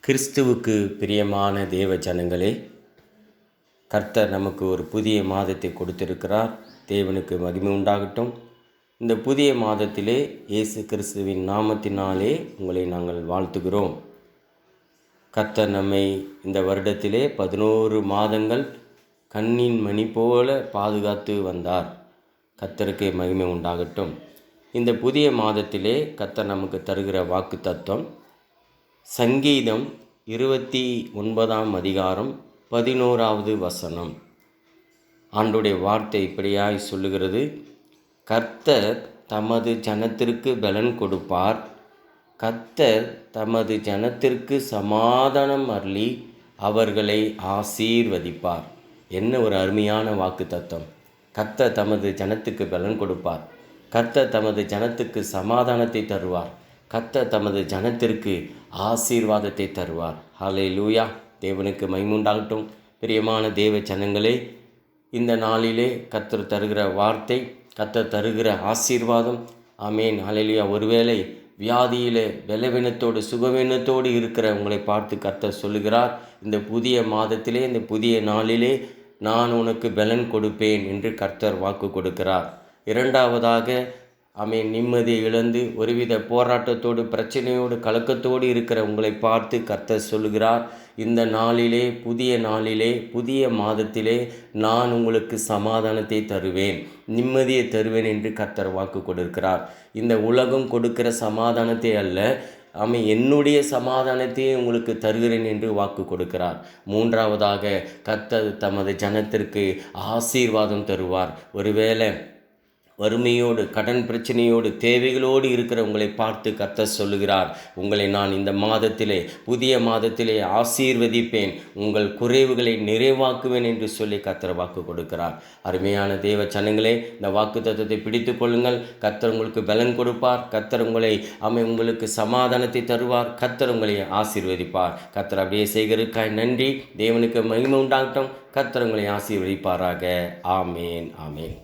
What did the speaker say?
கிறிஸ்துவுக்கு பிரியமான தேவ ஜனங்களே, கர்த்தர் நமக்கு ஒரு புதிய மாதத்தை கொடுத்திருக்கிறார். தேவனுக்கு மகிமை உண்டாகட்டும். இந்த புதிய மாதத்திலே இயேசு கிறிஸ்துவின் நாமத்தினாலே உங்களை நாங்கள் வாழ்த்துகிறோம். கர்த்தர் நம்மை இந்த வருடத்திலே 11 மாதங்கள் கண்ணின் மணி போல பாதுகாத்து வந்தார். கர்த்தருக்கு மகிமை உண்டாகட்டும். இந்த புதிய மாதத்திலே கர்த்தர் நமக்கு தருகிற வாக்கு தத்துவம் சங்கீதம் 29ஆம் அதிகாரம் 11வது வசனம். ஆண்டவருடைய வார்த்தை இப்படியாய் சொல்லுகிறது: கர்த்தர் தமது ஜனத்திற்கு பலன் கொடுப்பார், கர்த்தர் தமது ஜனத்திற்கு சமாதானம் அருளி அவர்களை ஆசீர்வதிப்பார். என்ன ஒரு அருமையான வாக்கு தத்துவம்! கர்த்தர் தமது ஜனத்துக்கு பலன் கொடுப்பார், கர்த்தர் தமது ஜனத்துக்கு சமாதானத்தை தருவார், கர்த்தர் தமது ஜனத்திற்கு ஆசீர்வாதத்தை தருவார். ஹல்லேலூயா! தேவனுக்கு மகிமை உண்டாகட்டும். பிரியமான தேவ ஜனங்களே, இந்த நாளிலே கர்த்தர் தருகிற வார்த்தை, கர்த்தர் தருகிற ஆசீர்வாதம். ஆமேன், ஹல்லேலூயா. ஒருவேளை வியாதியிலே பலவீனத்தோடு சுகவீனத்தோடு இருக்கிற உங்களை பார்த்து கர்த்தர் சொல்லுகிறார், இந்த புதிய மாதத்திலே, இந்த புதிய நாளிலே நான் உனக்கு பலன் கொடுப்பேன் என்று கர்த்தர் வாக்கு கொடுக்கிறார். இரண்டாவதாக, நிம்மதியை இழந்து ஒருவித போராட்டத்தோடு பிரச்சனையோடு கலக்கத்தோடு இருக்கிற உங்களை பார்த்து கர்த்தர் சொல்லுகிறார், இந்த நாளிலே, புதிய நாளிலே, புதிய மாதத்திலே நான் உங்களுக்கு சமாதானத்தை தருவேன், நிம்மதியை தருவேன் என்று கர்த்தர் வாக்கு கொடுக்கிறார். இந்த உலகம் கொடுக்கிற சமாதானத்தை அல்ல, என்னுடைய சமாதானத்தையே உங்களுக்கு தருகிறேன் என்று வாக்கு கொடுக்கிறார். மூன்றாவதாக, கர்த்தர் தமது ஜனத்திற்கு ஆசீர்வாதம் தருவார். ஒருவேளை வறுமையோடு கடன் பிரச்சனையோடு தேவைகளோடு இருக்கிற உங்களை பார்த்து கர்த்தர் சொல்லுகிறார், உங்களை நான் இந்த மாதத்திலே, புதிய மாதத்திலே ஆசீர்வதிப்பேன், உங்கள் குறைவுகளை நிறைவாக்குவேன் என்று சொல்லி கர்த்தர் வாக்கு கொடுக்கிறார். அருமையான தேவ ஜனங்களே, இந்த வாக்கு தத்துவத்தை பிடித்து கொள்ளுங்கள். கர்த்தர் உங்களுக்கு பலன் கொடுப்பார், கர்த்தர் உங்களுக்கு சமாதானத்தை தருவார், கர்த்தர் உங்களை ஆசீர்வதிப்பார். கர்த்தர் அப்படியே செய்கிறதுக்காய் நன்றி. தேவனுக்கு மகிமை உண்டாகட்டும். கர்த்தர் உங்களை ஆசீர்வதிப்பாராக. ஆமேன், ஆமேன்.